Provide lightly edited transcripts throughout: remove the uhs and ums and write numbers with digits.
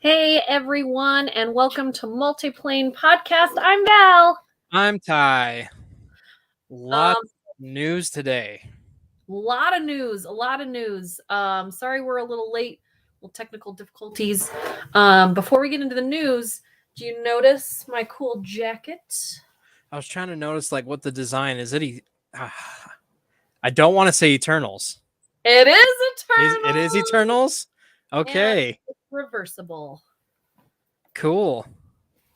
Hey everyone, and welcome to Multiplane Podcast. I'm Val. I'm Ty. Lots Um, of news today. a lot of news. Sorry we're a little late. Little technical difficulties. Before we get into the news, do you notice my cool jacket? I was trying to notice what the design is. I don't want to say Eternals. It is Eternal. It is Eternals? Okay. And it's reversible. Cool.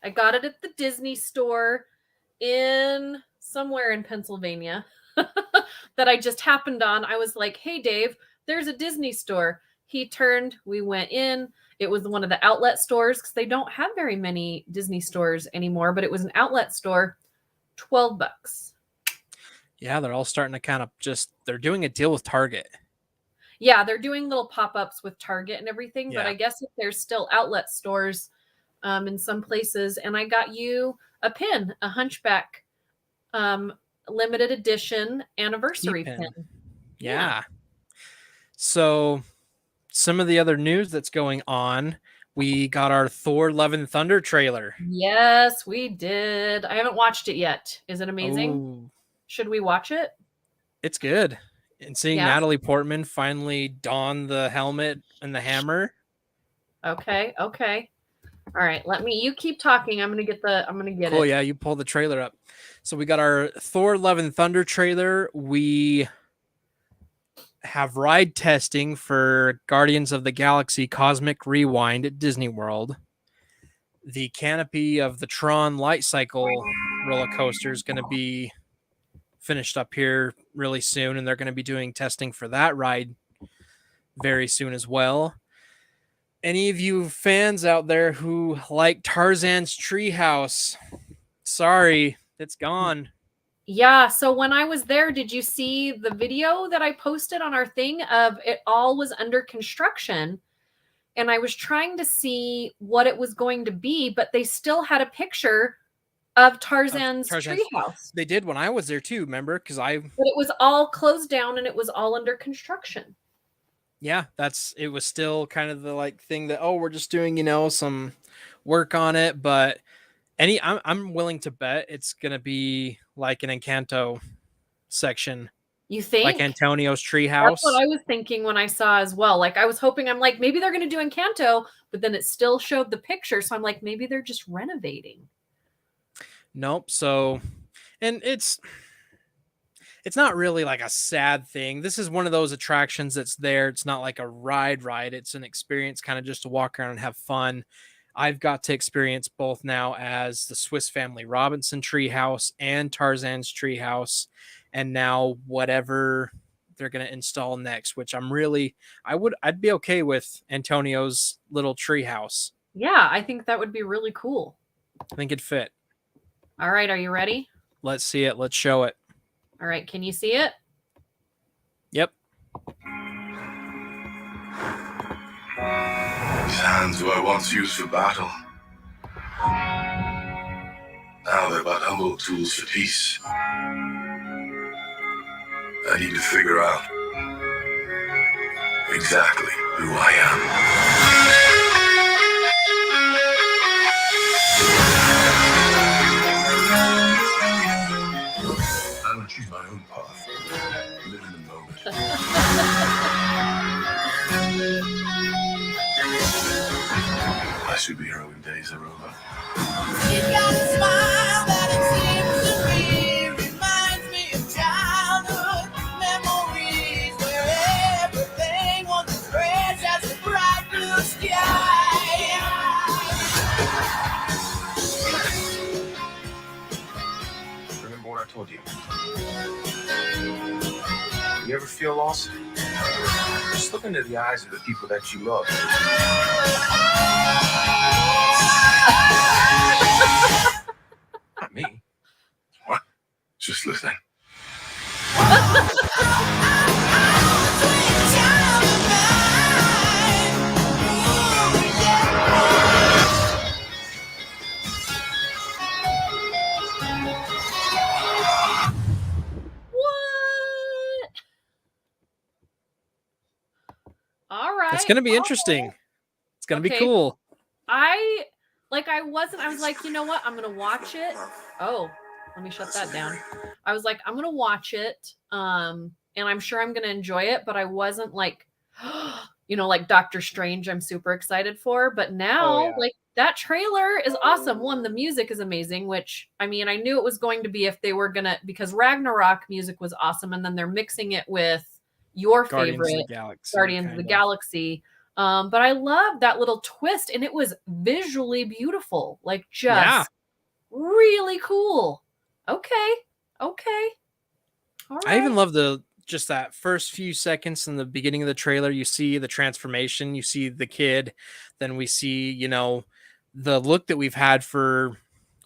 I got it at the Disney store in somewhere in Pennsylvania that I just happened on. I was like, hey, Dave, there's a Disney store. He turned, we went in. It was one of the outlet stores because they don't have very many Disney stores anymore, but it was an outlet store, $12. Yeah, they're all starting to they're doing a deal with Target. Yeah, they're doing little pop-ups with Target and everything, Yeah. but I guess if there's still outlet stores in some places. And I got you a pin, a Hunchback limited edition anniversary pin. Yeah. So some of the other news that's going on, we got our Thor Love and Thunder trailer. Yes, we did. I haven't watched it yet. Is it amazing? Ooh, Should we watch it? it's good. And seeing Natalie Portman finally don the helmet and the hammer. Okay. All right, you keep talking. I'm gonna get it. Cool, yeah, you pull the trailer up. So we got our Thor Love and Thunder trailer. We have ride testing for Guardians of the Galaxy Cosmic Rewind at Disney World. The canopy of the Tron Light Cycle roller coaster is going to be finished up here really soon, and they're going to be doing testing for that ride very soon as well. Any of you fans out there who like Tarzan's Treehouse, sorry, it's gone. Yeah, so when I was there, did you see the video that I posted on our thing of it all was under construction? And I was trying to see what it was going to be, but they still had a picture of Tarzan's treehouse. They did when I was there too, remember? But it was all closed down and it was all under construction. Yeah, it was still kind of the thing that, we're just doing, some work on it, but I'm willing to bet it's gonna be like an Encanto section. You think? Like Antonio's treehouse? That's what I was thinking when I saw as well. I was hoping, I'm like, maybe they're gonna do Encanto, but then it still showed the picture, so I'm like, maybe they're just renovating. Nope. So, and it's not really like a sad thing. This is one of those attractions that's there. It's not like a ride. It's an experience, kind of just to walk around and have fun. I've got to experience both now as the Swiss Family Robinson treehouse and Tarzan's treehouse, and now whatever they're going to install next, which I'd be okay with Antonio's little treehouse. Yeah, I think that would be really cool. I think it'd fit. All right, are you ready? Let's see it. Let's show it. All right, can you see it? Yep. These hands were once used for battle. Now they're but humble tools for peace. I need to figure out exactly who I am. I will choose my own path. Live in the moment. My superheroing days are over. She's got a smile that it seems to me reminds me of childhood memories where everything was as fresh as a bright blue sky. Remember what I told you? You ever feel lost? Just look into the eyes of the people that you love. Not me. What? Just listening. What? All right. It's going to be interesting. It's going to be cool. I was like, you know what? I'm going to watch it. Oh, let me shut that down. I was like, I'm going to watch it. And I'm sure I'm going to enjoy it, but I wasn't like, like Doctor Strange, I'm super excited for. But now, like, that trailer is awesome. One, the music is amazing, which, I mean, I knew it was going to be if they were going to, because Ragnarok music was awesome. And then they're mixing it with your Guardians favorite of the Galaxy. Guardians of the Galaxy. But I love that little twist, and it was visually beautiful, like just really cool. Okay. All right. I even love just that first few seconds in the beginning of the trailer. You see the transformation, you see the kid, then we see, the look that we've had for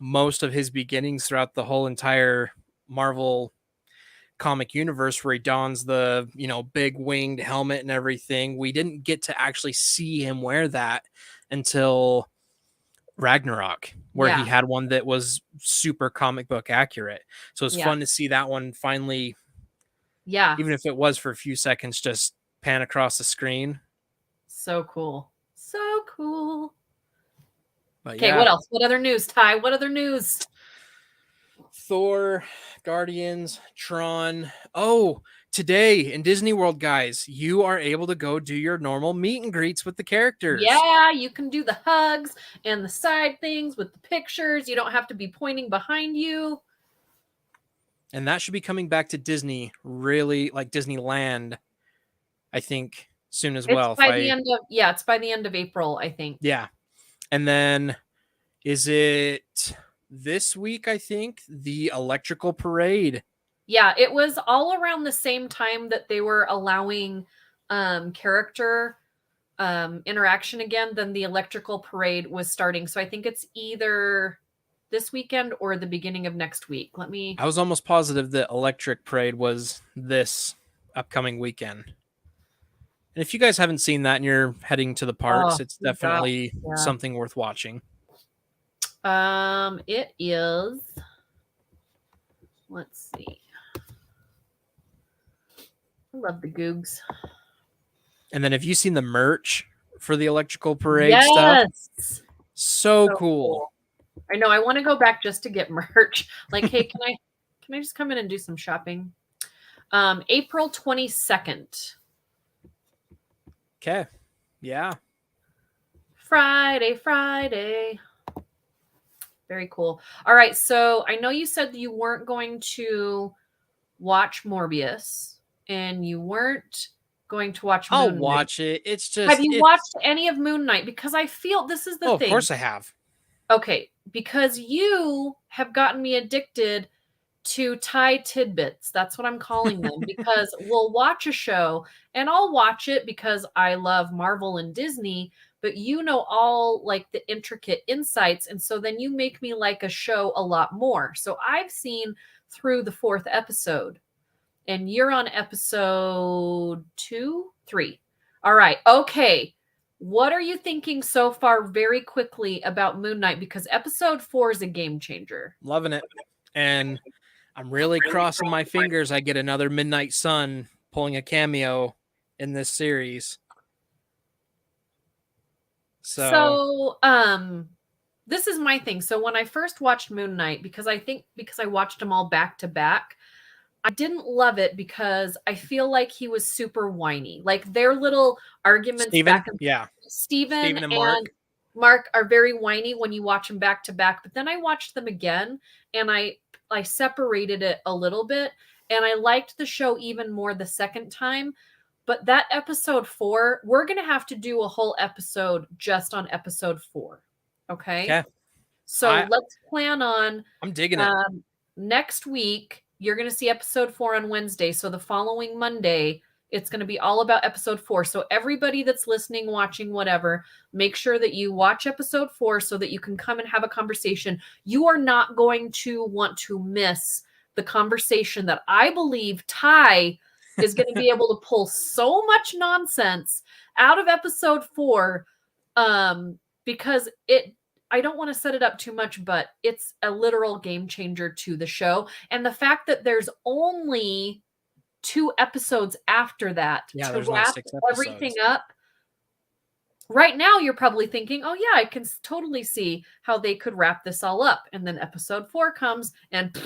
most of his beginnings throughout the whole entire Marvel comic universe, where he dons the, big winged helmet and everything. We didn't get to actually see him wear that until Ragnarok, where he had one that was super comic book accurate. So it's fun to see that one finally. Yeah. Even if it was for a few seconds, just pan across the screen. So cool. But okay, what else? What other news, Ty? What other news? Thor, Guardians, Tron. Oh, today in Disney World, guys, you are able to go do your normal meet and greets with the characters. Yeah, you can do the hugs and the side things with the pictures. You don't have to be pointing behind you. And that should be coming back to Disney, really, like Disneyland, I think, soon as well. It's by the end of April, I think. Yeah. And then is it this week, I think, the Electrical Parade? Yeah, it was all around the same time that they were allowing character interaction again. Then the Electrical Parade was starting. So I think it's either this weekend or the beginning of next week. I was almost positive that Electric Parade was this upcoming weekend. And if you guys haven't seen that and you're heading to the parks, it's definitely something worth watching. It is. Let's see. I love the Googs. And then have you seen the merch for the Electrical Parade stuff? So cool. I know. I want to go back just to get merch. Like, hey, can I just come in and do some shopping? April 22nd. Okay. Yeah. Friday. Very cool. All right. So I know you said that you weren't going to watch Morbius and you weren't going to watch Moon Knight. I'll watch it. It's just. Have you watched any of Moon Knight? Because I feel this is the thing. Of course I have. Okay. Because you have gotten me addicted to Thai tidbits. That's what I'm calling them. Because we'll watch a show and I'll watch it because I love Marvel and Disney, but you know all like the intricate insights. And so then you make me like a show a lot more. So I've seen through the 4th episode and you're on episode 2, 3. All right. Okay. What are you thinking so far very quickly about Moon Knight? Because episode 4 is a game changer. Loving it. And I'm really crossing my fingers I get another Midnight Sun pulling a cameo in this series. So this is my thing. So when I first watched Moon Knight, because I watched them all back to back, I didn't love it because I feel like he was super whiny. Like their little arguments Steven and Mark are very whiny when you watch them back to back. But then I watched them again and I separated it a little bit and I liked the show even more the second time. But that episode 4, we're going to have to do a whole episode just on episode 4. Okay. So let's plan on. I'm digging it. Next week, you're going to see episode 4 on Wednesday. So the following Monday, it's going to be all about episode 4. So everybody that's listening, watching, whatever, make sure that you watch episode 4 so that you can come and have a conversation. You are not going to want to miss the conversation that I believe Ty is going to be able to pull so much nonsense out of episode 4 because I don't want to set it up too much, but it's a literal game changer to the show. And the fact that there's only 2 episodes after that to wrap everything up, right now you're probably thinking, oh yeah, I can totally see how they could wrap this all up. And then episode 4 comes and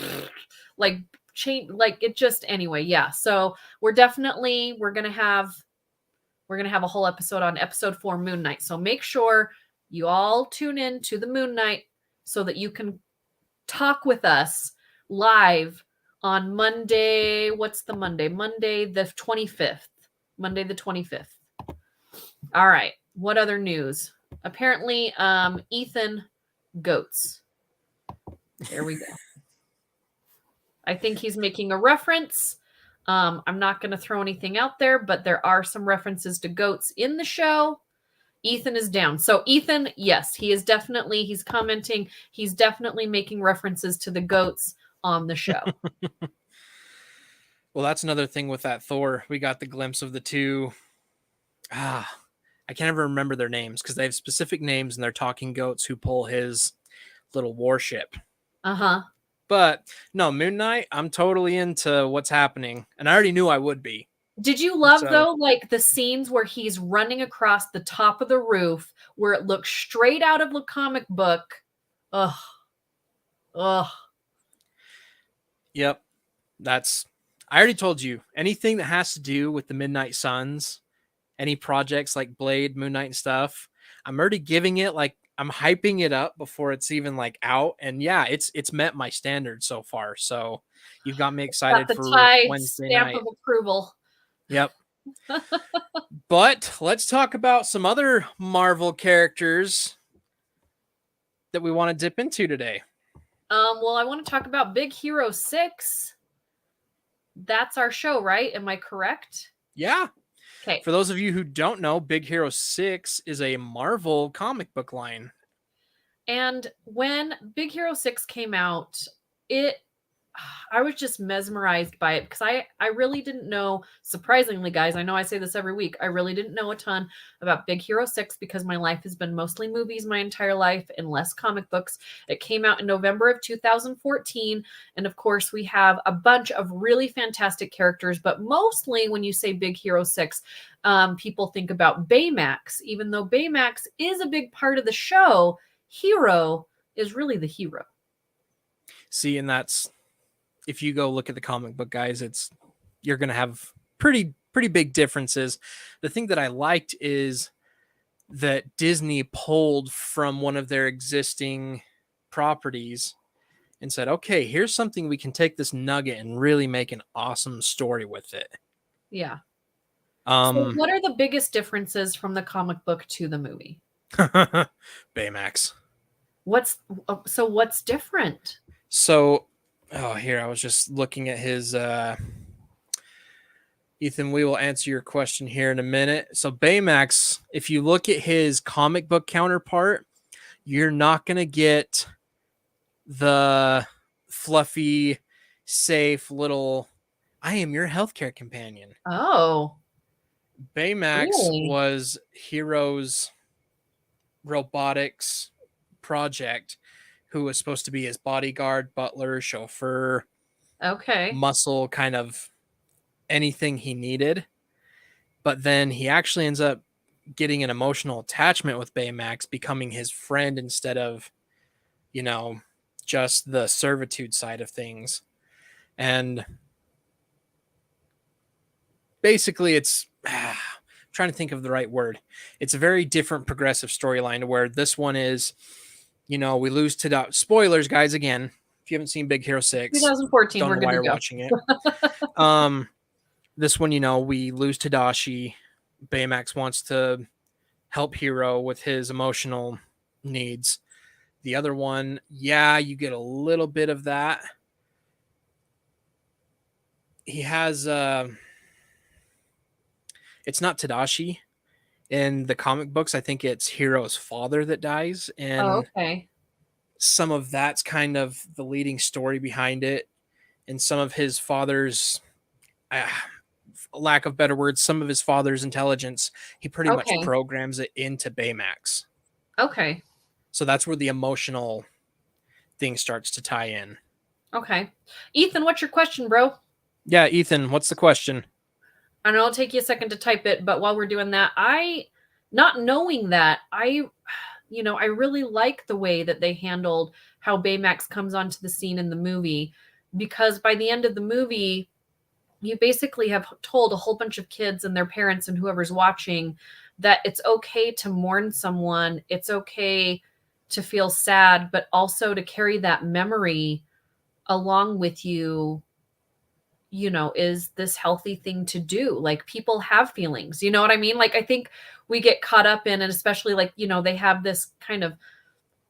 like change, like it just, anyway. Yeah. So we're going to have a whole episode on episode 4, Moon Knight. So make sure you all tune in to the Moon Knight so that you can talk with us live on Monday. What's the Monday? Monday the 25th. Monday the 25th. All right. What other news? Apparently, Ethan goats. There we go. I think he's making a reference. I'm not going to throw anything out there, but there are some references to goats in the show. Ethan is down. So Ethan, yes, he's commenting. He's definitely making references to the goats on the show. Well, that's another thing with that Thor. We got the glimpse of the two. I can't ever remember their names because they have specific names and they're talking goats who pull his little warship. Uh-huh. But no, Moon Knight, I'm totally into what's happening. And I already knew I would be. Did you love, though, like the scenes where he's running across the top of the roof where it looks straight out of the comic book? Ugh. Yep. I already told you, anything that has to do with the Midnight Suns, any projects like Blade, Moon Knight and stuff, I'm already giving it, like, I'm hyping it up before it's even like out. And yeah, it's met my standards so far. So you've got me excited for Wednesday stamp night. Of approval. Yep. But let's talk about some other Marvel characters that we want to dip into today. Well, I want to talk about Big Hero 6. That's our show, right? Am I correct? Yeah. Okay. For those of you who don't know, Big Hero 6 is a Marvel comic book line. And when Big Hero 6 came out, I was just mesmerized by it because I really didn't know, surprisingly, guys, I know I say this every week, I really didn't know a ton about Big Hero 6 because my life has been mostly movies my entire life and less comic books. It came out in November of 2014. And of course, we have a bunch of really fantastic characters, but mostly when you say Big Hero 6, people think about Baymax. Even though Baymax is a big part of the show, Hero is really the hero. See, and that's, if you go look at the comic book, guys, you're going to have pretty big differences. The thing that I liked is that Disney pulled from one of their existing properties and said, okay, here's something we can take this nugget and really make an awesome story with it. Yeah. So what are the biggest differences from the comic book to the movie? Baymax. What's different? So, here, I was just looking at his, Ethan, we will answer your question here in a minute. So Baymax, if you look at his comic book counterpart, you're not going to get the fluffy, safe little, I am your healthcare companion. Oh. Baymax really? Was Hero's robotics project, who was supposed to be his bodyguard, butler, chauffeur, muscle, kind of anything he needed. But then he actually ends up getting an emotional attachment with Baymax, becoming his friend instead of, just the servitude side of things. And basically it's, I'm trying to think of the right word. It's a very different progressive storyline, where this one is, we lose to spoilers, guys. Again, if you haven't seen Big Hero 6, 2014, don't we're know why going to you're go. watching it. This one, we lose Tadashi. Baymax wants to help Hero with his emotional needs. The other one, you get a little bit of that. He has, it's not Tadashi. In the comic books, I think it's Hero's father that dies. And some of that's kind of the leading story behind it. And some of his father's, lack of better words, some of his father's intelligence, he pretty much programs it into Baymax. Okay. So that's where the emotional thing starts to tie in. Okay. Ethan, what's your question, bro? Yeah, Ethan, what's the question? I know it'll take you a second to type it, but while we're doing that, I not knowing that, I really like the way that they handled how Baymax comes onto the scene in the movie, because by the end of the movie, you basically have told a whole bunch of kids and their parents and whoever's watching that it's okay to mourn someone. It's okay to feel sad, but also to carry that memory along with you, is this healthy thing to do? Like, people have feelings, you know what I mean? Like, I think we get caught up in, and especially like, they have this kind of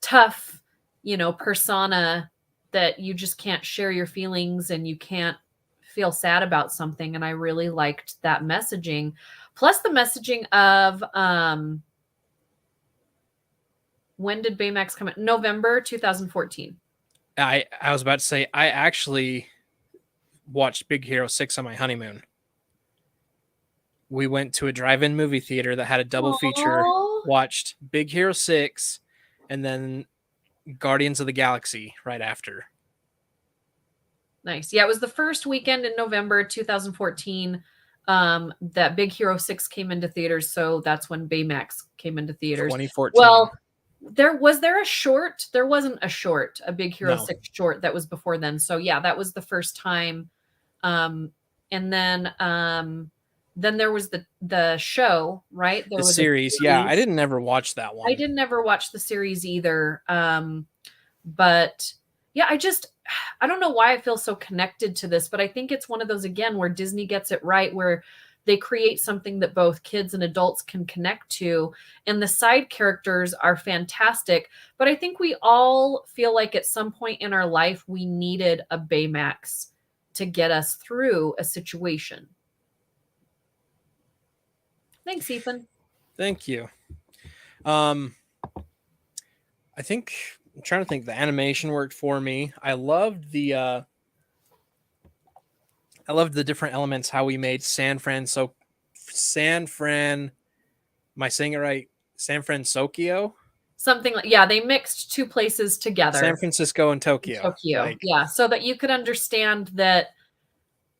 tough, persona that you just can't share your feelings and you can't feel sad about something. And I really liked that messaging. Plus the messaging of when did Baymax come in? November 2014. I was about to say, I actually watched Big Hero 6 on my honeymoon. We went to a drive-in movie theater that had a double feature, Aw. watched Big Hero 6, and then Guardians of the Galaxy right after. Nice. Yeah, it was the first weekend in November 2014 that Big Hero 6 came into theaters. So that's when Baymax came into theaters. 2014. Well, there a short. There wasn't a Big Hero No. 6 short that was before then. So yeah, that was the first time. And then there was the show, right? There the was a series. Yeah, I didn't ever watch that one. I didn't ever watch the series either. But yeah, I don't know why I feel so connected to this, but I think it's one of those, again, where Disney gets it right, where they create something that both kids and adults can connect to. And the side characters are fantastic. But I think we all feel like at some point in our life, we needed a Baymax to get us through a situation. Thanks, Ethan. Thank you. I think I'm trying to think. The animation worked for me. I loved the different elements. How we made San Fran. Am I saying it right? San Francisco. Something like, yeah, they mixed two places together. San Francisco and Tokyo. Yeah, so that you could understand that,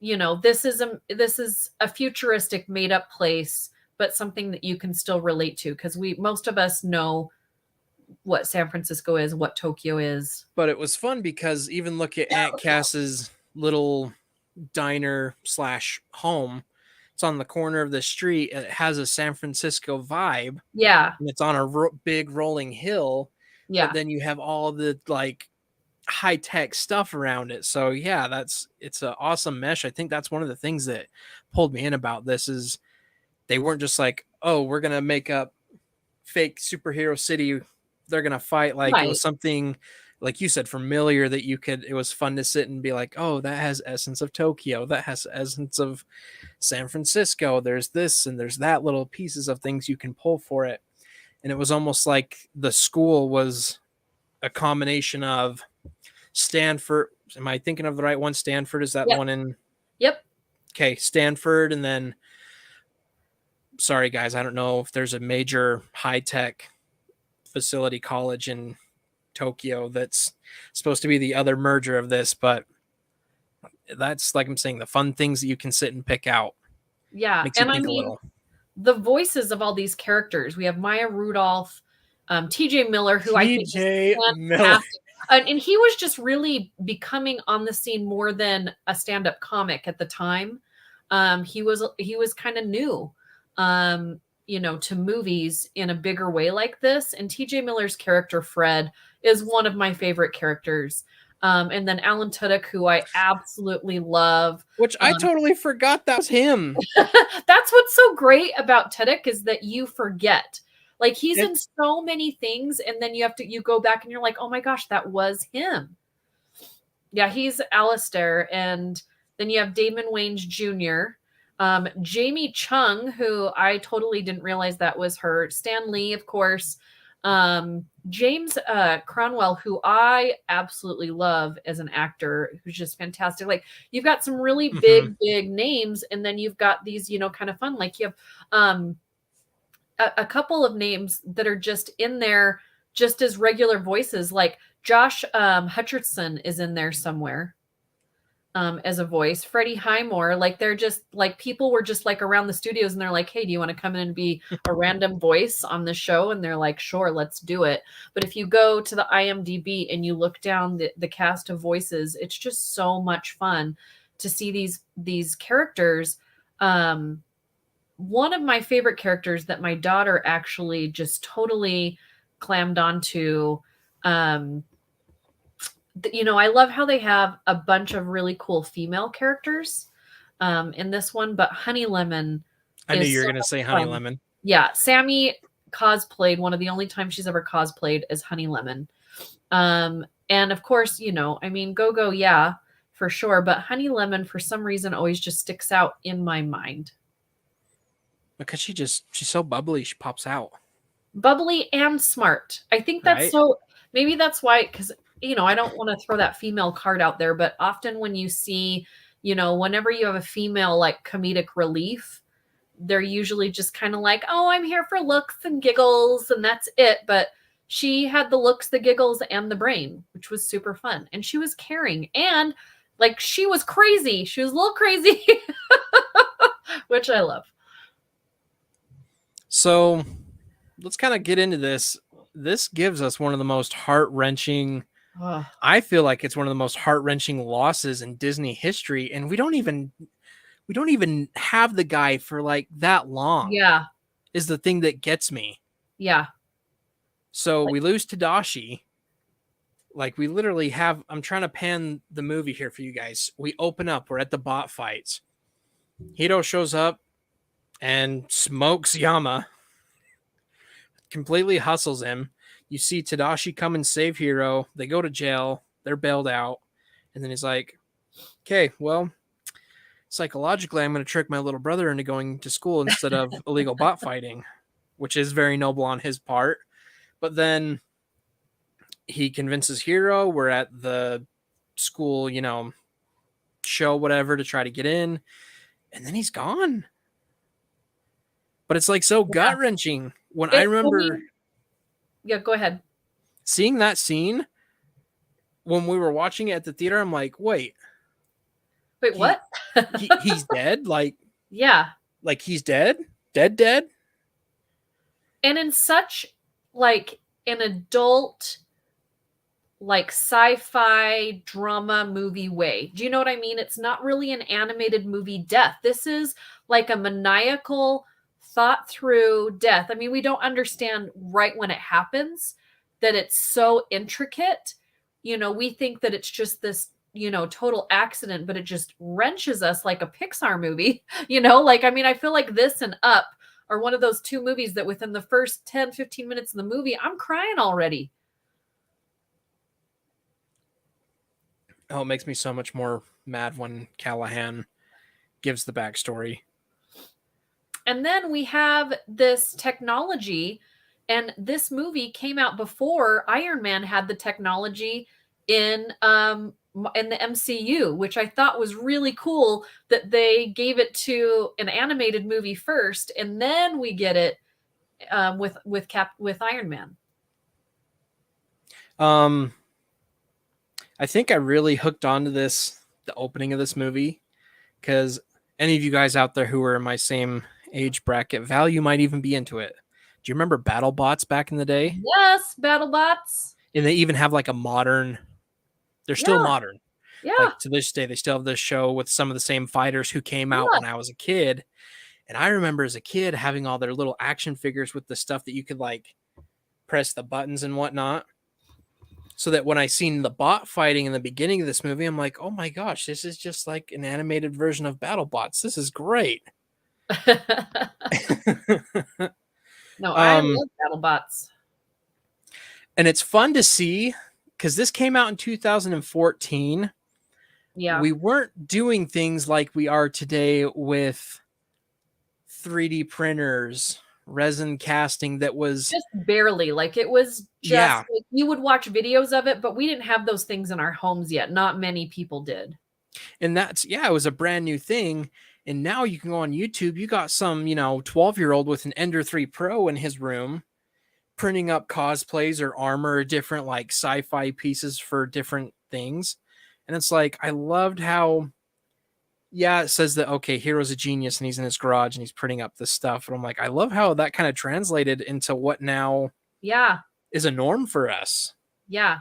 this is a futuristic made up place, but something that you can still relate to, because most of us know what San Francisco is, what Tokyo is. But it was fun because even look at Aunt Cass's little diner / home. It's on the corner of the street. And it has a San Francisco vibe. Yeah. And it's on a big rolling hill. Yeah. But then you have all the like high tech stuff around it. So yeah, it's an awesome mesh. I think that's one of the things that pulled me in about this is they weren't just like, oh, we're gonna make up fake superhero city. They're gonna fight. Like Right. It was something, like you said, familiar that it was fun to sit and be like, oh, that has essence of Tokyo. That has essence of San Francisco. There's this and there's that, little pieces of things you can pull for it. And it was almost like the school was a combination of Stanford. Am I thinking of the right one? Stanford, is that Yep. one in? Yep. Okay, Stanford, and then, sorry guys, I don't know if there's a major high-tech facility college in Tokyo that's supposed to be the other merger of this, but that's, like I'm saying, the fun things that you can sit and pick out. Yeah. Makes you And I think a mean, little. the voices of all these characters, we have Maya Rudolph, TJ Miller, who I think is TJ Miller. fantastic. And he was just really becoming on the scene more than a stand-up comic at the time. He was kind of new, to movies in a bigger way like this. And TJ Miller's character Fred is one of my favorite characters. And then Alan Tudyk, who I absolutely love. Which I totally forgot that was him. That's what's so great about Tudyk is that you forget. Like, he's in so many things, and then you go back and you're like, oh my gosh, that was him. Yeah, he's Alistair. And then you have Damon Wayans Jr., Jamie Chung, who I totally didn't realize that was her. Stan Lee, of course. James Cronwell, who I absolutely love as an actor, who's just fantastic. Like, you've got some really big names, and then you've got these, kind of fun. Like, you have a couple of names that are just in there just as regular voices. Like Josh Hutcherson is in there somewhere. as a voice. Freddie Highmore, like they're just like people were just like around the studios and they're like, hey, do you want to come in and be a random voice on the show? And they're like, sure, let's do it. But if you go to the IMDb and you look down the cast of voices, it's just so much fun to see these characters. One of my favorite characters that my daughter actually just totally clammed onto, you know, I love how they have a bunch of really cool female characters in this one, but Honey Lemon. I knew is you were so going to say much Honey fun. Lemon. Yeah, Sammy cosplayed, one of the only times she's ever cosplayed as Honey Lemon. And of course, you know, I mean, Go-Go, yeah, for sure. But Honey Lemon, for some reason, always just sticks out in my mind. Because she's so bubbly, she pops out. Bubbly and smart. I think that's Right. so, maybe that's why, because, you know, I don't want to throw that female card out there, but often when you see, you know, whenever you have a female like comedic relief, they're usually just kind of like, oh, I'm here for looks and giggles, and that's it. But she had the looks, the giggles, and the brain, which was super fun. And she was caring. And like she was crazy. She was a little crazy, which I love. So let's kind of get into this. This gives us one of the most heart-wrenching, Ugh. I feel like it's one of the most heart-wrenching losses in Disney history. And we don't even have the guy for like that long. Yeah. Is the thing that gets me. Yeah. So we lose Tadashi. Like we literally have, I'm trying to pan the movie here for you guys. We open up, we're at the bot fights. Hiro shows up and smokes Yama. Completely hustles him. You see Tadashi come and save Hiro. They go to jail. They're bailed out. And then he's like, okay, well, psychologically, I'm going to trick my little brother into going to school instead of illegal bot fighting, which is very noble on his part. But then he convinces Hiro. We're at the school, you know, show, whatever, to try to get in. And then he's gone. But it's like so gut-wrenching. When I remember yeah, go ahead. seeing that scene, when we were watching it at the theater, I'm like, wait, What? he's dead? Like Yeah. he's dead? Dead? And in such like an adult, like sci-fi drama movie way. Do you know what I mean? It's not really an animated movie death. This is like a maniacal, thought through death. I mean, we don't understand right when it happens that it's so intricate. You know, we think that it's just this, you know, total accident, but it just wrenches us like a Pixar movie. You know, like, I mean, I feel like this and Up are one of those two movies that within the first 10, 15 minutes of the movie, I'm crying already. Oh, it makes me so much more mad when Callahan gives the backstory. And then we have this technology, and this movie came out before Iron Man had the technology in the MCU, which I thought was really cool that they gave it to an animated movie first, and then we get it with Iron Man. I think I really hooked onto the opening of this movie, because any of you guys out there who are in my same age bracket, Val, you might even be into it. Do you remember BattleBots back in the day? Yes, BattleBots. And they even have like a modern, they're still modern. Yeah. Like to this day, they still have this show with some of the same fighters who came out when I was a kid. And I remember as a kid having all their little action figures with the stuff that you could like press the buttons and whatnot. So that when I seen the bot fighting in the beginning of this movie, I'm like, oh my gosh, this is just like an animated version of BattleBots. This is great. No, I love BattleBots. And it's fun to see because this came out in 2014. Yeah. We weren't doing things like we are today with 3D printers, resin casting that was just barely. Like it was just like, you would watch videos of it, but we didn't have those things in our homes yet. Not many people did. And that's, it was a brand new thing. And now you can go on YouTube. You got some, 12-year-old with an Ender 3 Pro in his room printing up cosplays or armor, or different like sci-fi pieces for different things. And it's like, I loved how, yeah, it says that, okay, Hero's a genius and he's in his garage and he's printing up this stuff. And I'm like, I love how that kind of translated into what now Yeah. is a norm for us. Yeah.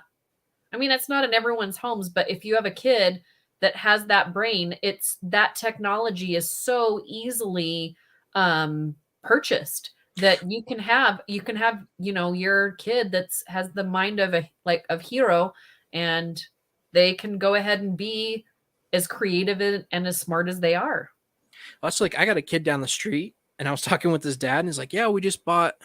I mean, it's not in everyone's homes, but if you have a kid that has that brain, it's that technology is so easily purchased that you can have, you know, your kid that's has the mind of of Hero, and they can go ahead and be as creative and as smart as they are. That's like, I got a kid down the street and I was talking with his dad and he's like, yeah, we just bought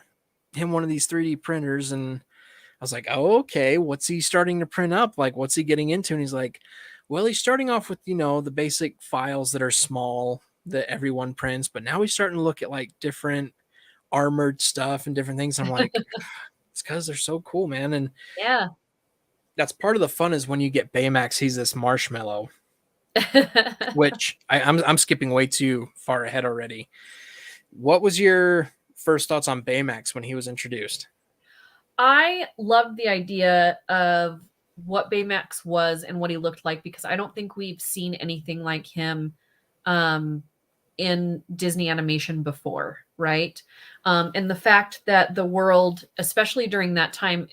him one of these 3D printers. And I was like, oh, okay, what's he starting to print up? Like, what's he getting into? And he's like, well, he's starting off with, you know, the basic files that are small that everyone prints, but now he's starting to look at like different armored stuff and different things. I'm like, it's because they're so cool, man. And Yeah. that's part of the fun is when you get Baymax, he's this marshmallow, which I'm skipping way too far ahead already. What was your first thoughts on Baymax when he was introduced? I loved the idea of what Baymax was and what he looked like, because I don't think we've seen anything like him in Disney animation before, right? And the fact that the world, especially during that time,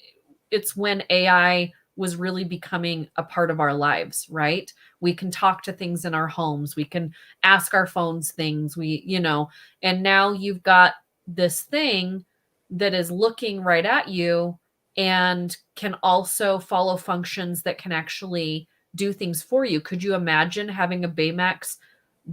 it's when AI was really becoming a part of our lives, right? We can talk to things in our homes, we can ask our phones things, and now you've got this thing that is looking right at you and can also follow functions that can actually do things for you. Could you imagine having a Baymax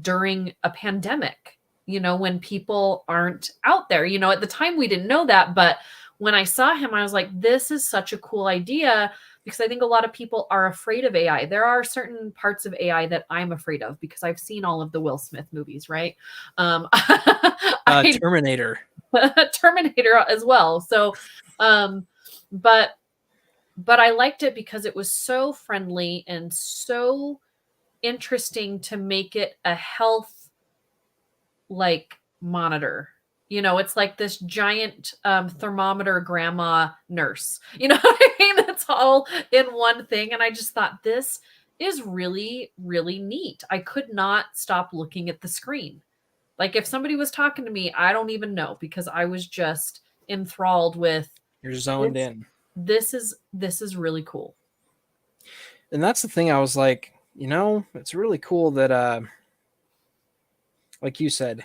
during a pandemic, when people aren't out there? At the time we didn't know that, but when I saw him, I was like, this is such a cool idea, because I think a lot of people are afraid of AI. There are certain parts of AI that I'm afraid of because I've seen all of the Will Smith movies, right? Terminator. Terminator as well. So, but I liked it because it was so friendly and so interesting to make it a health monitor. It's like this giant thermometer grandma nurse. You know what I mean? That's all in one thing. And I just thought, this is really, really neat. I could not stop looking at the screen. Like, if somebody was talking to me, I don't even know, because I was just enthralled with. You're zoned in. This is really cool. And that's the thing. I was like, it's really cool that, like you said,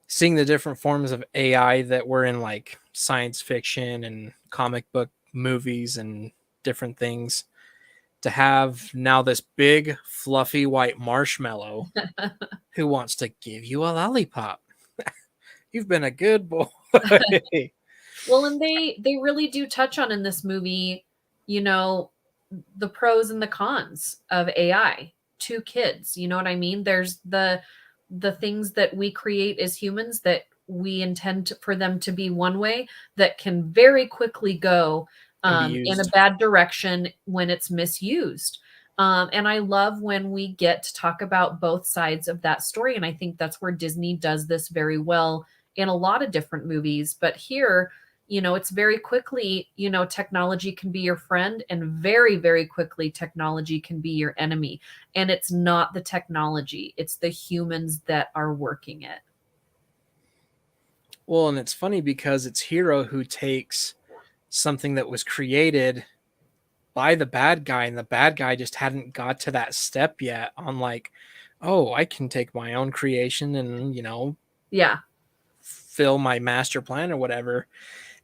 seeing the different forms of AI that were in like science fiction and comic book movies and different things, to have now this big fluffy white marshmallow who wants to give you a lollipop. You've been a good boy. Well, and they really do touch on in this movie, the pros and the cons of AI to kids. You know what I mean? There's the things that we create as humans that we intend for them to be one way, that can very quickly go in a bad direction when it's misused. And I love when we get to talk about both sides of that story. And I think that's where Disney does this very well in a lot of different movies. But here, it's very quickly, technology can be your friend, and very, very quickly technology can be your enemy. And it's not the technology, it's the humans that are working it. Well, and it's funny because it's Hero who takes something that was created by the bad guy, and the bad guy just hadn't got to that step yet on like, oh, I can take my own creation and, fill my master plan or whatever.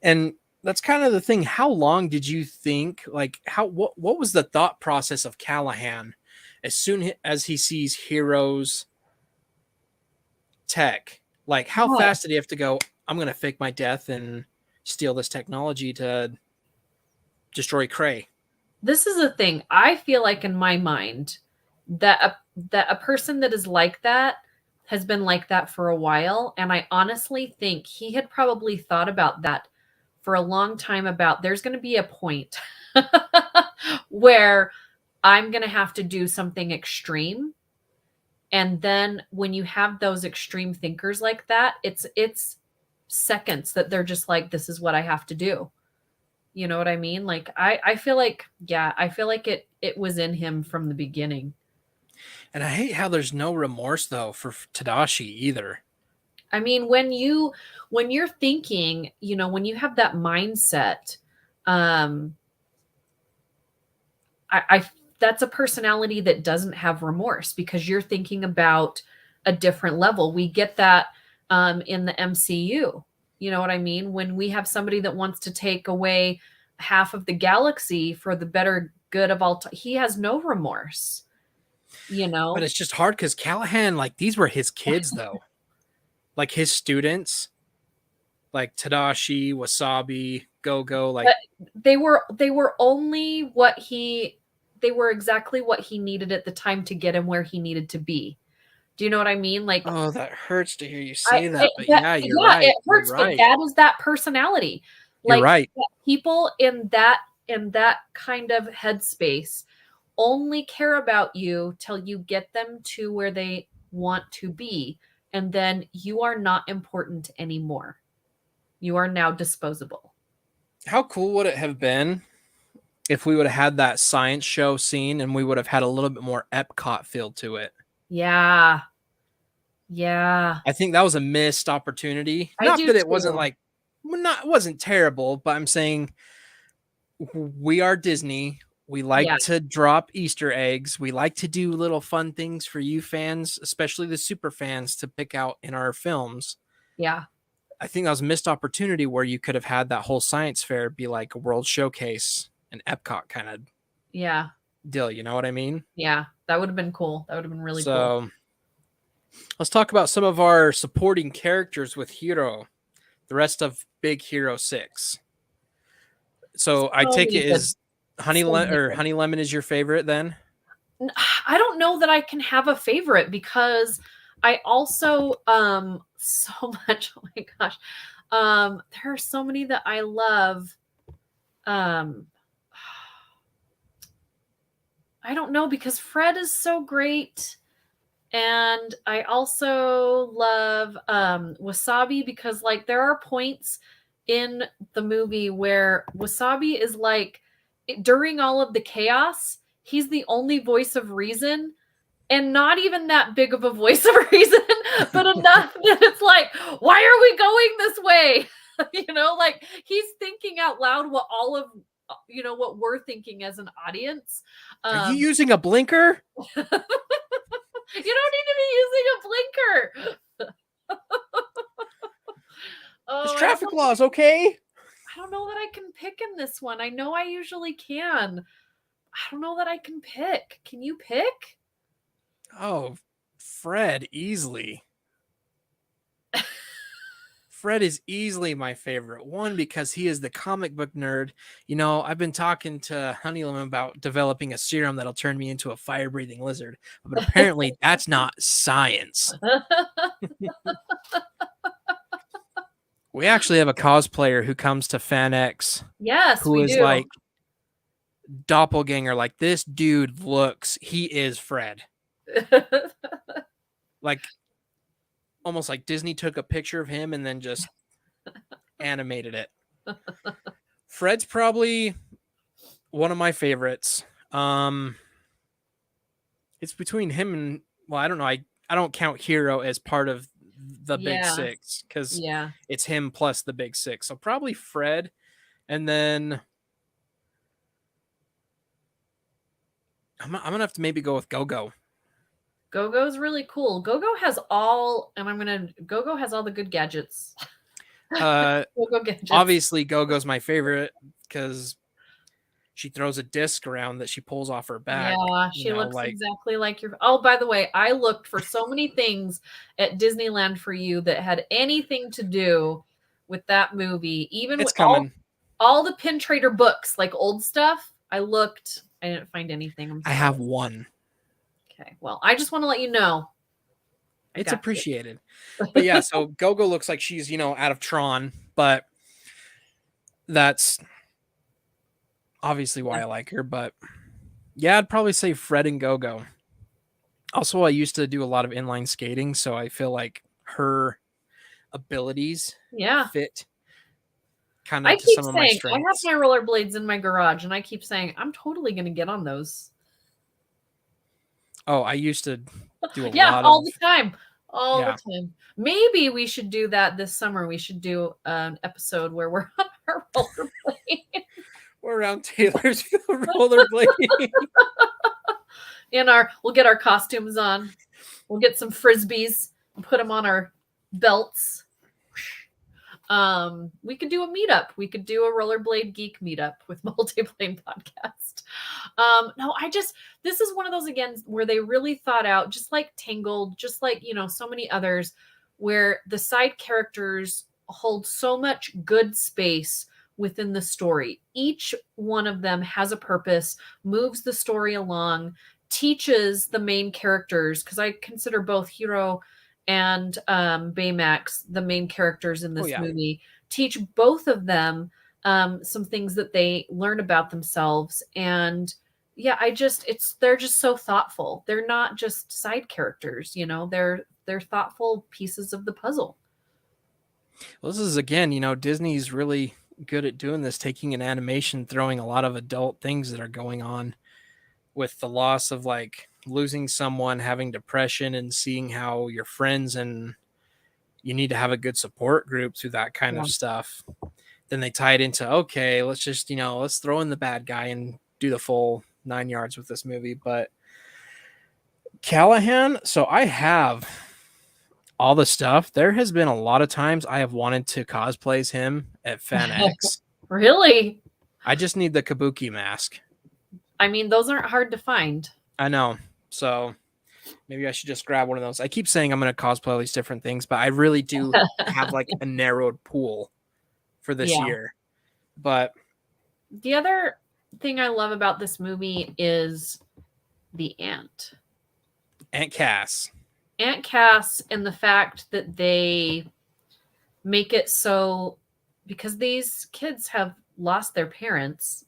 And that's kind of the thing. How long did you think, what was the thought process of Callahan as soon as he sees Hero's tech? Like, how fast did he have to go, I'm going to fake my death and steal this technology to destroy Cray? This is the thing. I feel like in my mind that a person that is like that has been like that for a while. And I honestly think he had probably thought about that for a long time, about there's going to be a point where I'm going to have to do something extreme. And then when you have those extreme thinkers like that, it's seconds that they're just like, this is what I have to do. You know what I mean? Like I feel like, yeah, I feel like it was in him from the beginning. And I hate how there's no remorse though for Tadashi either. I mean, when you're thinking, you know, when you have that mindset, um, I that's a personality that doesn't have remorse because you're thinking about a different level. We get that in the MCU. You know what I mean? When we have somebody that wants to take away half of the galaxy for the better good of all, he has no remorse. You know, But it's just hard because Callahan, like these were his kids though, like his students, like Tadashi, Wasabi, Go-Go, like but they were only what they were exactly what he needed at the time to get him where he needed to be. Do you know what I mean? Like, oh, that hurts to hear you say that. But that- yeah, you're yeah, right. it hurts, You're but right. that is that personality. You're Like right. people in that kind of headspace only care about you till you get them to where they want to be, and then you are not important anymore. You are now disposable. How cool would it have been if we would have had that science show scene and we would have had a little bit more Epcot feel to it? Yeah. Yeah. I think that was a missed opportunity. I Not do that it wasn't too. like, well, not it wasn't terrible, but I'm saying we are Disney. We like Yeah. to drop Easter eggs. We like to do little fun things for you fans, especially the super fans, to pick out in our films. Yeah. I think that was a missed opportunity where you could have had that whole science fair be like a world showcase, an Epcot kind of Yeah. deal. You know what I mean? Yeah. That would have been cool. That would have been really cool. So let's talk about some of our supporting characters with Hero, the rest of Big Hero 6. So I So take many it good- is Honey so many good. Honey Lemon is your favorite then? I don't know that I can have a favorite because I also so much, oh my gosh. There are so many that I love. I don't know because Fred is so great. And I also love Wasabi because like there are points in the movie where Wasabi is like during all of the chaos, he's the only voice of reason and not even that big of a voice of reason, but enough that it's like, why are we going this way? You know, like he's thinking out loud what all of what we're thinking as an audience. Are you using a blinker? You don't need to be using a blinker. It's Oh, traffic laws, okay? I don't know that I can pick in this one. I know I usually can. I don't know that I can pick. Can you pick? Oh, Fred, easily. Fred is easily my favorite. One, because he is the comic book nerd. You know, I've been talking to Honey Lemon about developing a serum that'll turn me into a fire-breathing lizard. But apparently that's not science. We actually have a cosplayer who comes to FanX Yes, who we is do. like doppelganger. Like, this dude he is Fred. Like, almost like Disney took a picture of him and then just animated it. Fred's probably one of my favorites. It's between him and, well, I don't know. I don't count Hero as part of the Big Yeah. Six because Yeah. it's him plus the Big Six. So probably Fred, and then I'm gonna have to maybe go with Go-Go. Go-Go's really cool. Go-Go has all the good gadgets. Go-Go gadgets. Obviously, Go-Go's my favorite because she throws a disc around that she pulls off her back. Yeah, you she know, looks like, exactly like your. Oh, by the way, I looked for so many things at Disneyland for you that had anything to do with that movie. Even it's with all, coming. all the Pin Trader books, like old stuff. I looked. I didn't find anything. I'm I sorry. have one. Okay. Well, I just want to let you know. I It's got you. appreciated. But yeah, so Go-Go looks like she's, out of Tron, but that's obviously why I like her. But yeah, I'd probably say Fred and Go-Go. Also, I used to do a lot of inline skating, so I feel like her abilities Yeah. fit kind of I to keep some of my saying I have strengths. my rollerblades in my garage, and I keep saying I'm totally going to get on those. Oh, I used to do a Yeah, lot all of the time. All Yeah. the time. Maybe we should do that this summer. We should do an episode where we're on our rollerblade we're around Taylor's rollerblading. we'll get our costumes on. We'll get some frisbees and put them on our belts. We could do a meetup. We could do a rollerblade geek meetup with Multiplane Podcast. No, this is one of those again where they really thought out, just like Tangled, just like, so many others, where the side characters hold so much good space within the story. Each one of them has a purpose, moves the story along, teaches the main characters, because I consider both Hiro and Baymax, the main characters in this movie, teach both of them some things that they learn about themselves. And yeah, they're just so thoughtful. They're not just side characters, they're thoughtful pieces of the puzzle. Well, this is again, Disney's really good at doing this, taking an animation, throwing a lot of adult things that are going on with the loss of like losing someone, having depression, and seeing how your friends and you need to have a good support group through that kind of stuff. Then they tie it into, okay, let's just, let's throw in the bad guy and do the full 9 yards with this movie. But Callahan, so I have all the stuff. There has been a lot of times I have wanted to cosplay as him at FanX. Really? I just need the Kabuki mask. I mean, those aren't hard to find. I know. So maybe I should just grab one of those. I keep saying I'm going to cosplay all these different things, but I really do have like a narrowed pool for this year. But the other thing I love about this movie is the Aunt Cass, and the fact that they make it so, because these kids have lost their parents,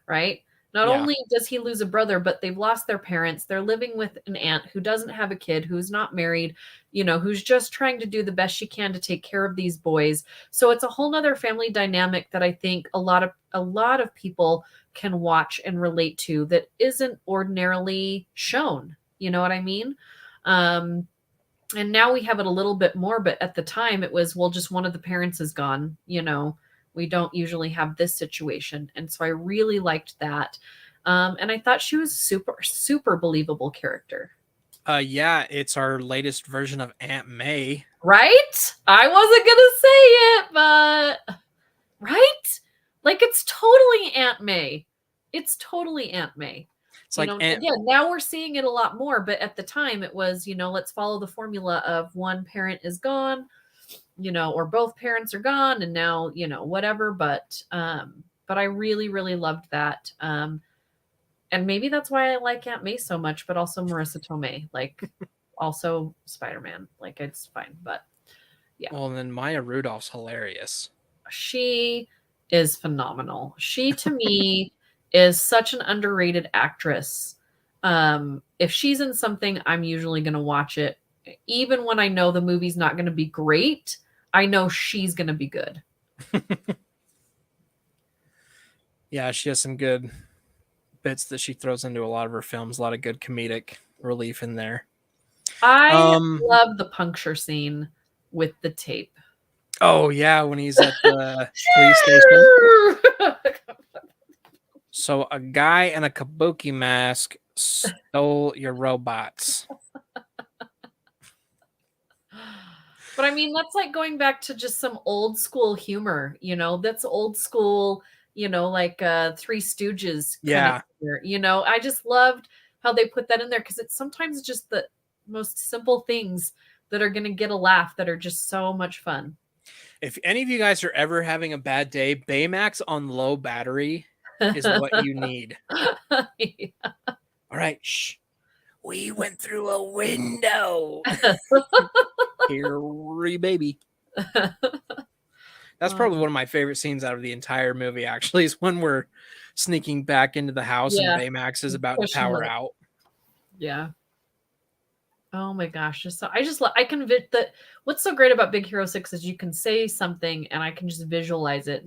right? Not only does he lose a brother, but they've lost their parents. They're living with an aunt who doesn't have a kid, who's not married, who's just trying to do the best she can to take care of these boys. So it's a whole nother family dynamic that I think a lot of people can watch and relate to that isn't ordinarily shown. You know what I mean? And now we have it a little bit more, but at the time it was, well, just one of the parents is gone, We don't usually have this situation. And so I really liked that. And I thought she was a super, super believable character. Yeah, it's our latest version of Aunt May. Right? I wasn't going to say it, but right? Like, it's totally Aunt May. It's totally Aunt May. It's like again, now we're seeing it a lot more, but at the time it was, let's follow the formula of one parent is gone, or both parents are gone, and now, whatever. But I really, really loved that. And maybe that's why I like Aunt May so much, but also Marissa Tomei, like also Spider-Man, like it's fine. But yeah. Well, and then Maya Rudolph's hilarious. She is phenomenal. She, to me, is such an underrated actress. If she's in something, I'm usually going to watch it. Even when I know the movie's not going to be great, I know she's going to be good. Yeah, she has some good bits that she throws into a lot of her films. A lot of good comedic relief in there. I love the puncture scene with the tape. Oh, yeah, when he's at the police station. So a guy in a kabuki mask stole your robots. But I mean, that's like going back to just some old school humor, that's old school, like Three Stooges. Yeah. Humor, I just loved how they put that in there, because it's sometimes just the most simple things that are going to get a laugh that are just so much fun. If any of you guys are ever having a bad day, Baymax on low battery is what you need. Yeah. All right. Shh. We went through a window. Here, baby. That's probably one of my favorite scenes out of the entire movie, actually, is when we're sneaking back into the house and Baymax is about to power out. Yeah. Oh my gosh. I can what's so great about Big Hero 6 is you can say something and I can just visualize it.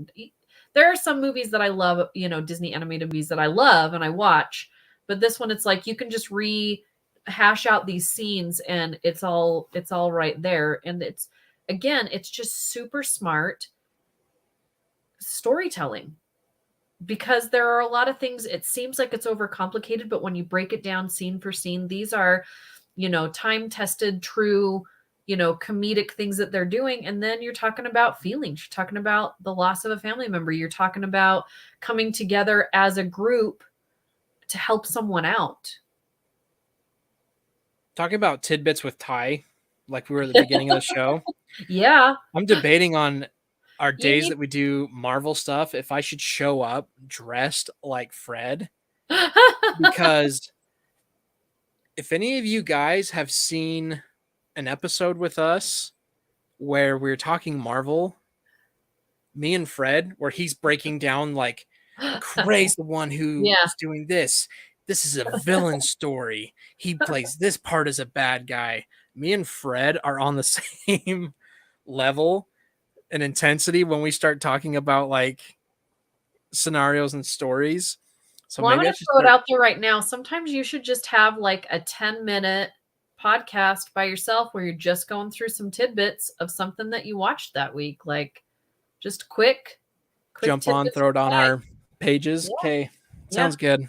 There are some movies that I love, Disney animated movies that I love and I watch, but this one, it's like you can just rehash out these scenes and it's all right there. And it's just super smart storytelling, because there are a lot of things, it seems like it's overcomplicated, but when you break it down scene for scene, these are, time tested, true, comedic things that they're doing. And then you're talking about feelings, you're talking about the loss of a family member, you're talking about coming together as a group to help someone out. Talking about tidbits with Ty, like we were at the beginning of the show. Yeah. I'm debating on our days need- that we do Marvel stuff, if I should show up dressed like Fred. Because if any of you guys have seen an episode with us where we're talking Marvel, me and Fred, where he's breaking down like, Cray's the one who is doing this. This is a villain story. He plays this part as a bad guy. Me and Fred are on the same level and intensity when we start talking about like scenarios and stories. So well, I'm maybe going to throw it out there right now. Sometimes you should just have like a 10-minute podcast by yourself where you're just going through some tidbits of something that you watched that week. Like just quick jump on, throw it on our pages. Yeah. Okay. Sounds good.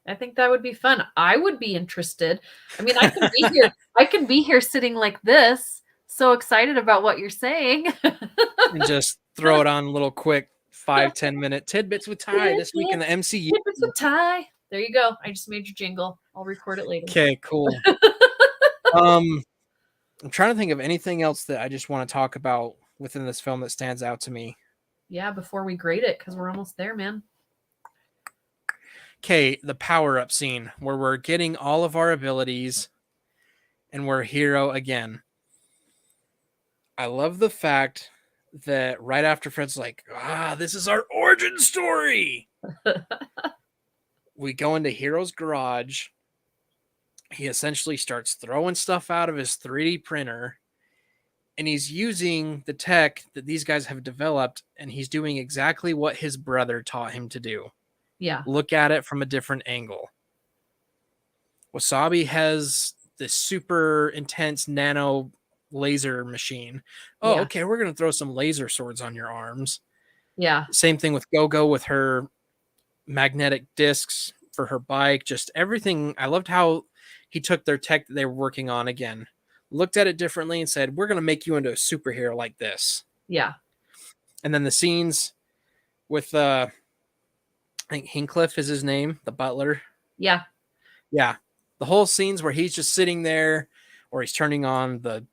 I think that would be fun. I would be interested. I mean, I can be here. I can be here sitting like this, so excited about what you're saying. And just throw it on little quick 5-10 minute tidbits with Ty this week in the MCU. Tidbits with Ty. There you go. I just made your jingle. I'll record it later. Okay, cool. I'm trying to think of anything else that I just want to talk about within this film that stands out to me. Yeah, before we grade it, because we're almost there, man. Okay, the power-up scene where we're getting all of our abilities and we're hero again. I love the fact that right after Fred's like, this is our origin story. We go into Hero's garage. He essentially starts throwing stuff out of his 3D printer, and he's using the tech that these guys have developed, and he's doing exactly what his brother taught him to do. Yeah. Look at it from a different angle. Wasabi has this super intense nano laser machine. Oh, Yeah. okay, we're going to throw some laser swords on your arms. Yeah. Same thing with Go-Go with her magnetic discs for her bike. Just everything. I loved how he took their tech that they were working on again, looked at it differently and said, we're going to make you into a superhero like this. Yeah. And then the scenes with, I think Hincliffe is his name, the butler. Yeah. Yeah. The whole scenes where he's just sitting there or he's turning on the,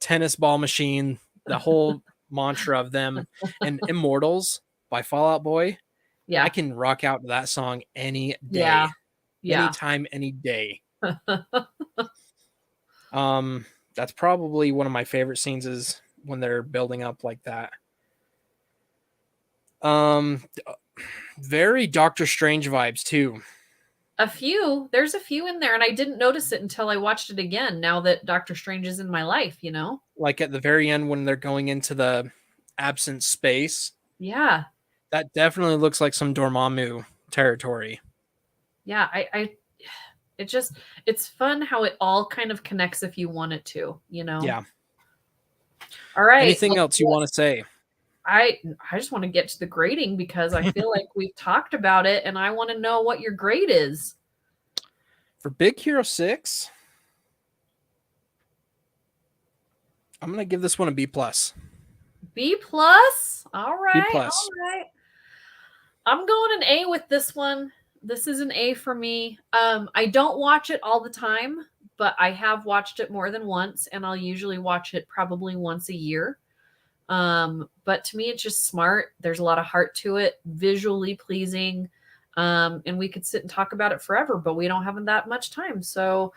tennis ball machine, the whole mantra of them, and Immortals by Fall Out Boy. Yeah. I can rock out to that song any day. Yeah. Yeah. Anytime, any day. That's probably one of my favorite scenes is when they're building up like that. Very Doctor Strange vibes too. There's a few in there, and I didn't notice it until I watched it again. Now that Doctor Strange is in my life, Like at the very end when they're going into the absent space. Yeah. That definitely looks like some Dormammu territory. Yeah. It's fun how it all kind of connects if you want it to, Yeah. All right. Anything else you want to say? I just want to get to the grading because I feel like we've talked about it and I want to know what your grade is. For Big Hero 6, I'm going to give this one a B+. B+? All right. B+. All right. I'm going an A with this one. This is an A for me. I don't watch it all the time, but I have watched it more than once, and I'll usually watch it probably once a year. But to me, it's just smart. There's a lot of heart to it, visually pleasing. And we could sit and talk about it forever, but we don't have that much time. So,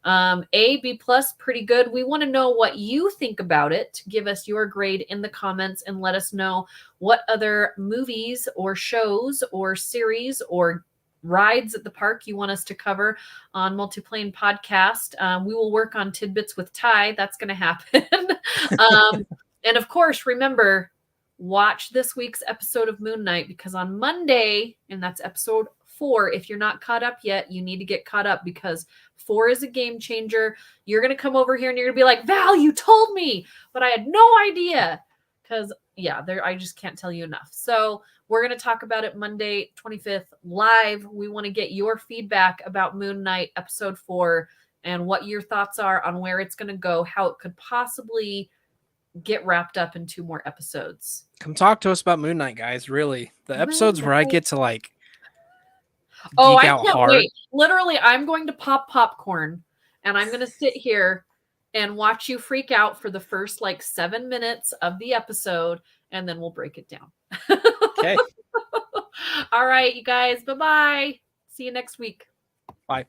A, B+, pretty good. We want to know what you think about it. Give us your grade in the comments and let us know what other movies or shows or series or rides at the park you want us to cover on Multiplane Podcast, we will work on Tidbits with Ty. That's going to happen. And of course, remember, watch this week's episode of Moon Knight, because on Monday, and that's episode 4, if you're not caught up yet, you need to get caught up, because 4 is a game changer. You're going to come over here and you're going to be like, Val, you told me, but I had no idea. Because, yeah, I just can't tell you enough. So we're going to talk about it Monday, 25th, live. We want to get your feedback about Moon Knight episode 4 and what your thoughts are on where it's going to go, how it could possibly get wrapped up in 2 more episodes. Come talk to us about Moon Knight, guys. Really, the episodes where I get to like I geek out can't hard. wait. Literally, I'm going to pop popcorn and I'm going to sit here and watch you freak out for the first like 7 minutes of the episode, and then we'll break it down. Okay. All right, you guys. Bye-bye. See you next week. Bye.